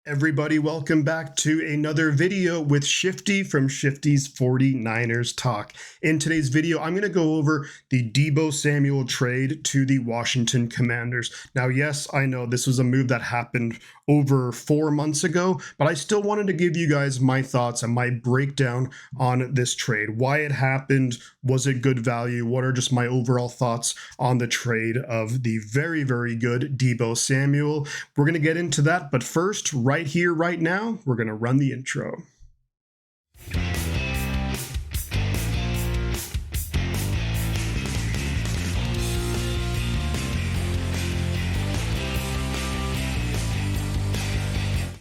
Everybody, welcome back to another video with Shifty from Shifty's 49ers Talk. In today's video, I'm going to go over the Deebo Samuel trade to the Washington Commanders. Now, yes, I know this was a move that happened over 4 months ago, but I still wanted to give you guys my thoughts and my breakdown on this trade. Why it happened, was it good value, what are just my overall thoughts on the trade of the very, very good Deebo Samuel. We're going to get into that, but first, right here, right now, we're going to run the intro.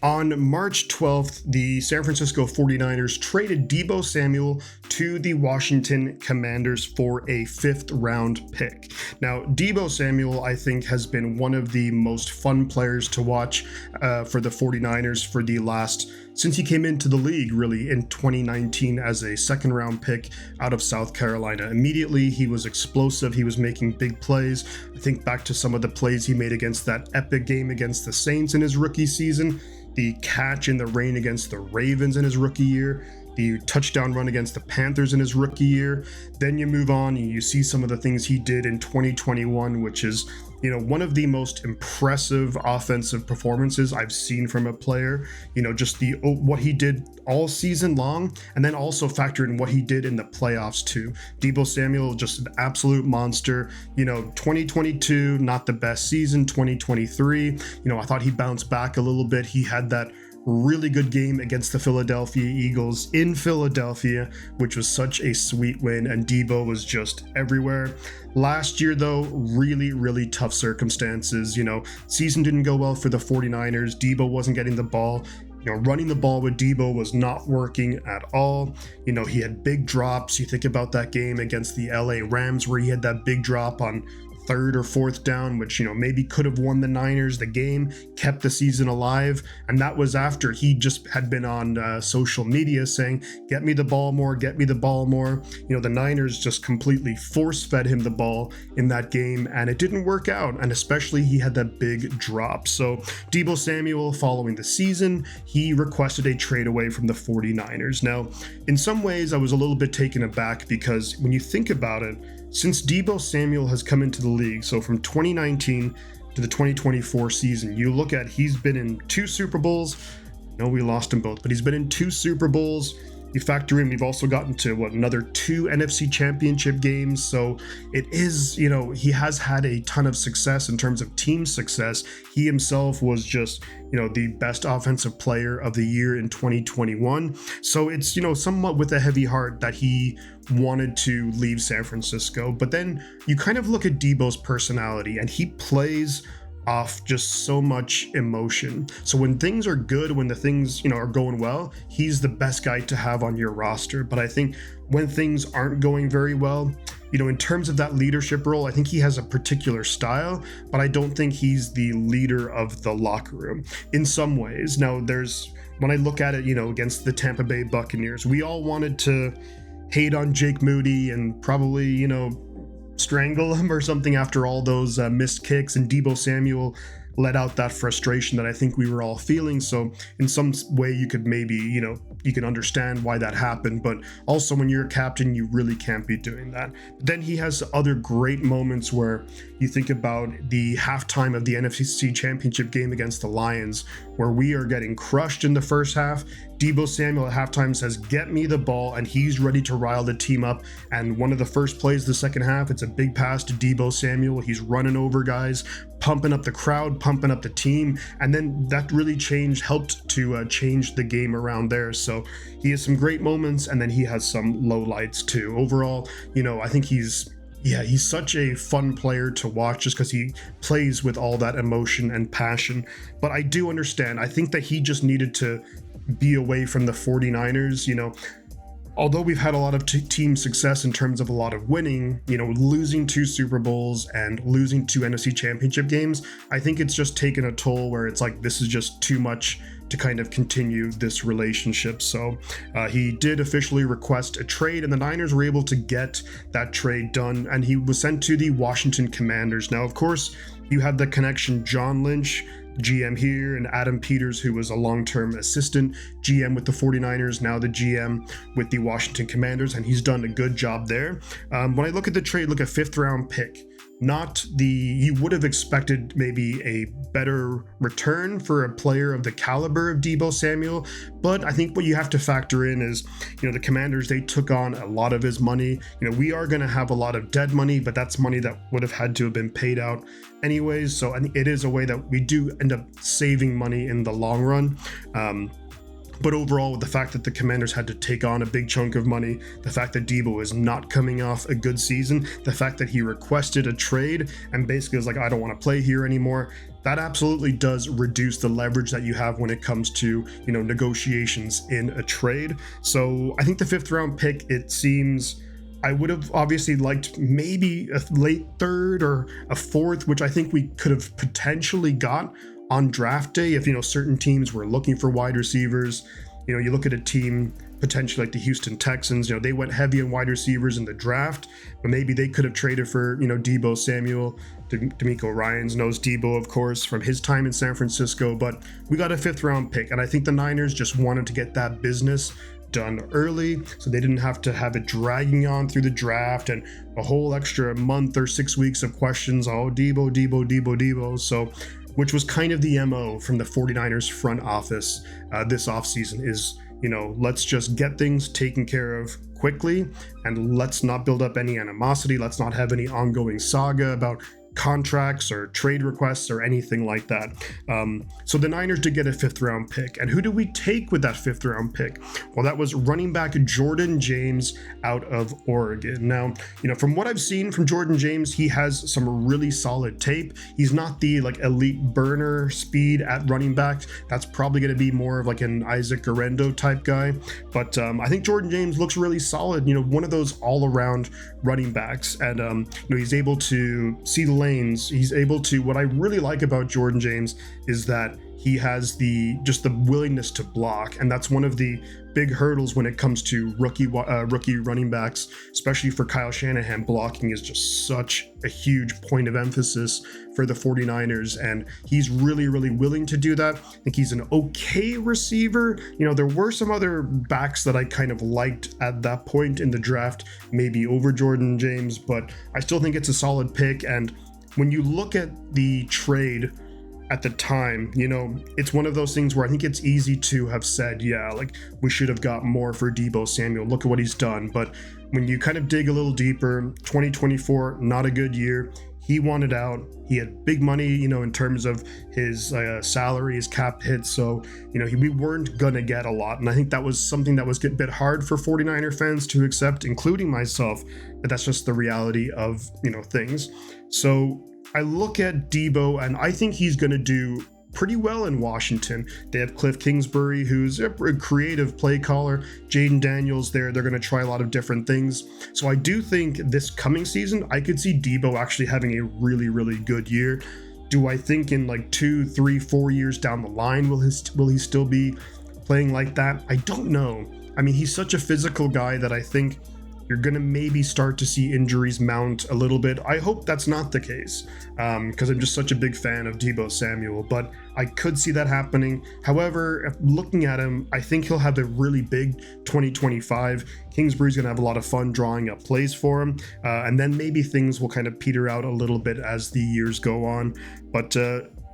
On March 12th, the San Francisco 49ers traded Deebo Samuel to the Washington Commanders for a 5th round pick. Now, Deebo Samuel, I think, has been one of the most fun players to watch for the 49ers for the last, since he came into the league, really, in 2019 as a 2nd round pick out of South Carolina. Immediately, he was explosive. He was making big plays. I think back to some of the plays he made against that epic game against the Saints in his rookie season, the catch in the rain against the Ravens in his rookie year, the touchdown run against the Panthers in his rookie year. Then you move on and you see some of the things he did in 2021, which is, one of the most impressive offensive performances I've seen from a player. Just what he did all season long, and then also factor in what he did in the playoffs too. Deebo Samuel, just an absolute monster. 2022, not the best season. 2023, I thought he bounced back a little bit. He had that really good game against the Philadelphia Eagles in Philadelphia, which was such a sweet win, and Deebo was just everywhere. Last year, though, really, really tough circumstances. Season didn't go well for the 49ers. Deebo wasn't getting the ball. Running the ball with Deebo was not working at all. He had big drops. You think about that game against the LA Rams where he had that big drop on 3rd or 4th down, which, maybe could have won the Niners the game, kept the season alive. And that was after he just had been on social media saying, get me the ball more, get me the ball more. The Niners just completely force-fed him the ball in that game, and it didn't work out. And especially he had that big drop. So Deebo Samuel, following the season, he requested a trade away from the 49ers. Now, in some ways, I was a little bit taken aback because when you think about it, since Deebo Samuel has come into the league, so from 2019 to the 2024 season, you look at he's been in 2 Super Bowls. No, we lost them both, but he's been in 2 Super Bowls. You factor in, we've also gotten to another 2 NFC championship games. So it is, he has had a ton of success in terms of team success. He himself was just, the best offensive player of the year in 2021. So it's, somewhat with a heavy heart that he wanted to leave San Francisco. But then you kind of look at Deebo's personality, and he plays off just so much emotion. So when things are good, when the things, are going well, he's the best guy to have on your roster. But I think when things aren't going very well, in terms of that leadership role, I think he has a particular style, but I don't think he's the leader of the locker room in some ways. Now, when I look at it, against the Tampa Bay Buccaneers, we all wanted to hate on Jake Moody and probably, strangle him or something after all those missed kicks, and Deebo Samuel let out that frustration that I think we were all feeling. So in some way you could maybe, you can understand why that happened, but also when you're a captain, you really can't be doing that. But then he has other great moments where you think about the halftime of the NFC Championship game against the Lions, where we are getting crushed in the first half. Deebo Samuel at halftime says, get me the ball, and he's ready to rile the team up. And one of the first plays of the second half, it's a big pass to Deebo Samuel. He's running over guys, pumping up the crowd, pumping up the team. And then that really helped to change the game around there. So he has some great moments, and then he has some lowlights too. Overall, I think he's such a fun player to watch just because he plays with all that emotion and passion. But I do understand. I think that he just needed to be away from the 49ers. Although we've had a lot of team success in terms of a lot of winning, losing 2 Super Bowls and losing 2 NFC Championship games, I think it's just taken a toll where it's like, this is just too much to kind of continue this relationship. So he did officially request a trade, and the Niners were able to get that trade done, and he was sent to the Washington Commanders. Now, of course, you have the connection John Lynch, GM here, and Adam Peters, who was a long-term assistant GM with the 49ers, now the GM with the Washington Commanders, and he's done a good job there. When I look at the trade, look at 5th round pick. Not the, you would have expected maybe a better return for a player of the caliber of Deebo Samuel, but I think what you have to factor in is, the Commanders, they took on a lot of his money. We are going to have a lot of dead money, but that's money that would have had to have been paid out anyways. So I think it is a way that we do end up saving money in the long run. But overall, with the fact that the Commanders had to take on a big chunk of money, the fact that Deebo is not coming off a good season, the fact that he requested a trade and basically was like, I don't want to play here anymore, that absolutely does reduce the leverage that you have when it comes to, negotiations in a trade. So I think the 5th round pick, it seems, I would have obviously liked maybe a late 3rd or a 4th, which I think we could have potentially got on draft day if certain teams were looking for wide receivers. You look at a team potentially like the Houston Texans, they went heavy on wide receivers in the draft, but maybe they could have traded for Deebo Samuel. D'Amico Ryans knows Deebo, of course, from his time in San Francisco, but we got a 5th round pick, and I think the Niners just wanted to get that business done early so they didn't have to have it dragging on through the draft and a whole extra month or 6 weeks of questions. Oh, Deebo. So which was kind of the MO from the 49ers front office this offseason is, let's just get things taken care of quickly and let's not build up any animosity. Let's not have any ongoing saga about contracts or trade requests or anything like that. So the Niners did get a 5th round pick. And who do we take with that 5th round pick? Well, that was running back Jordan James out of Oregon. Now, from what I've seen from Jordan James, he has some really solid tape. He's not the elite burner speed at running back. That's probably going to be more of an Isaac Guerrero type guy. But I think Jordan James looks really solid. One of those all-around running backs. And he's able to see the lanes. He's able to, what I really like about Jordan James is that he has the willingness to block, and that's one of the big hurdles when it comes to rookie running backs, especially for Kyle Shanahan. Blocking is just such a huge point of emphasis for the 49ers, and he's really, really willing to do that. I think he's an okay receiver. There were some other backs that I kind of liked at that point in the draft, maybe over Jordan James, but I still think it's a solid pick. And when you look at the trade at the time, it's one of those things where I think it's easy to have said, we should have got more for Deebo Samuel. Look at what he's done. But when you kind of dig a little deeper, 2024, not a good year. He wanted out. He had big money, in terms of his salary, his cap hit. So, we weren't going to get a lot. And I think that was something that was a bit hard for 49er fans to accept, including myself. But that's just the reality of, things. So I look at Deebo, and I think he's going to do pretty well in Washington. They have Cliff Kingsbury, who's a creative play caller. Jaden Daniels there. They're going to try a lot of different things. So I do think this coming season, I could see Deebo actually having a really, really good year. Do I think in 2, 3, 4 years down the line, will he still be playing like that? I don't know. I mean, he's such a physical guy that I think you're going to maybe start to see injuries mount a little bit. I hope that's not the case, because I'm just such a big fan of Deebo Samuel, but I could see that happening. However, looking at him, I think he'll have a really big 2025. Kingsbury's going to have a lot of fun drawing up plays for him, and then maybe things will kind of peter out a little bit as the years go on. But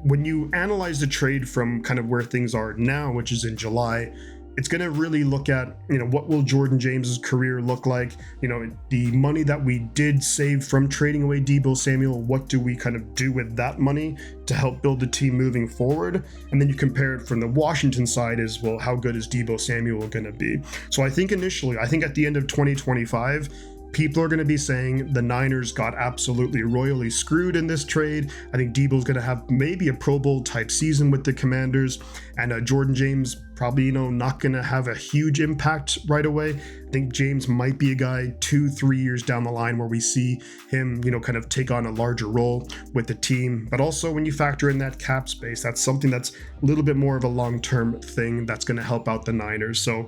when you analyze the trade from kind of where things are now, which is in July, it's going to really look at, what will Jordan James's career look like? The money that we did save from trading away Deebo Samuel, what do we kind of do with that money to help build the team moving forward? And then you compare it from the Washington side as well, how good is Deebo Samuel going to be? So I think initially, at the end of 2025, people are going to be saying the Niners got absolutely royally screwed in this trade. I think Deebo's going to have maybe a Pro Bowl type season with the Commanders, and Jordan James probably, not going to have a huge impact right away. I think James might be a guy 2-3 years down the line where we see him, kind of take on a larger role with the team. But also when you factor in that cap space, that's something that's a little bit more of a long-term thing that's going to help out the Niners. So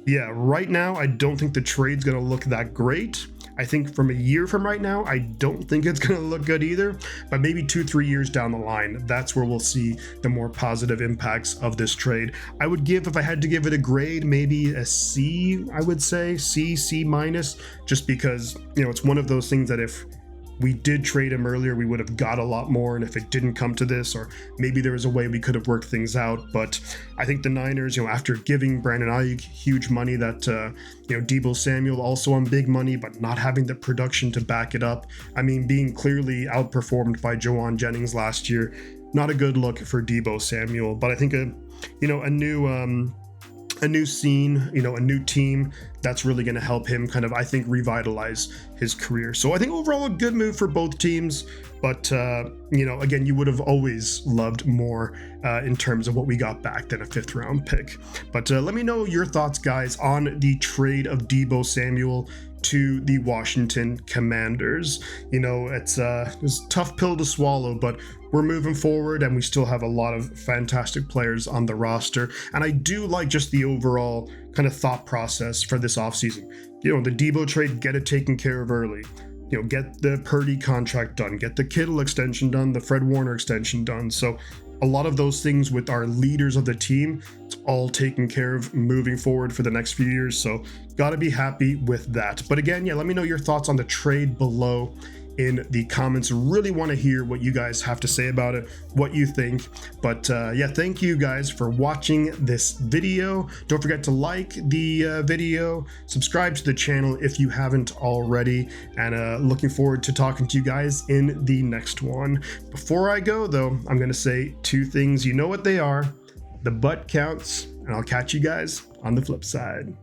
yeah, right now, I don't think the trade's going to look that great. I think from a year from right now, I don't think it's going to look good either, but maybe 2-3 years down the line, that's where we'll see the more positive impacts of this trade. I would give, if I had to give it a grade, maybe a C, I would say C minus, just because, you know, it's one of those things that if we did trade him earlier, we would have got a lot more. And if it didn't come to this, or maybe there was a way we could have worked things out. But I think the Niners, you know, after giving Brandon Ayuk huge money, that, you know, Deebo Samuel also on big money, but not having the production to back it up. I mean, being clearly outperformed by Jawan Jennings last year, not a good look for Deebo Samuel. But I think a new scene, you know, a new team, that's really going to help him kind of, I think, revitalize his career. So I think overall a good move for both teams, but you know, again, you would have always loved more in terms of what we got back than a 5th round pick. But let me know your thoughts, guys, on the trade of Deebo Samuel to the Washington Commanders. You know, it's a tough pill to swallow, but we're moving forward and we still have a lot of fantastic players on the roster. And I do like just the overall kind of thought process for this offseason. You know, the Deebo trade, get it taken care of early. You know, get the Purdy contract done, get the Kittle extension done, the Fred Warner extension done. So a lot of those things with our leaders of the team, it's all taken care of moving forward for the next few years. So gotta be happy with that. But again, yeah, let me know your thoughts on the trade below in the comments. Really want to hear what you guys have to say about it, what you think. But yeah, thank you guys for watching this video. Don't forget to like the video, subscribe to the channel if you haven't already, and looking forward to talking to you guys in the next one. Before I go though, I'm gonna say 2 things. You know what they are. The butt counts, and I'll catch you guys on the flip side.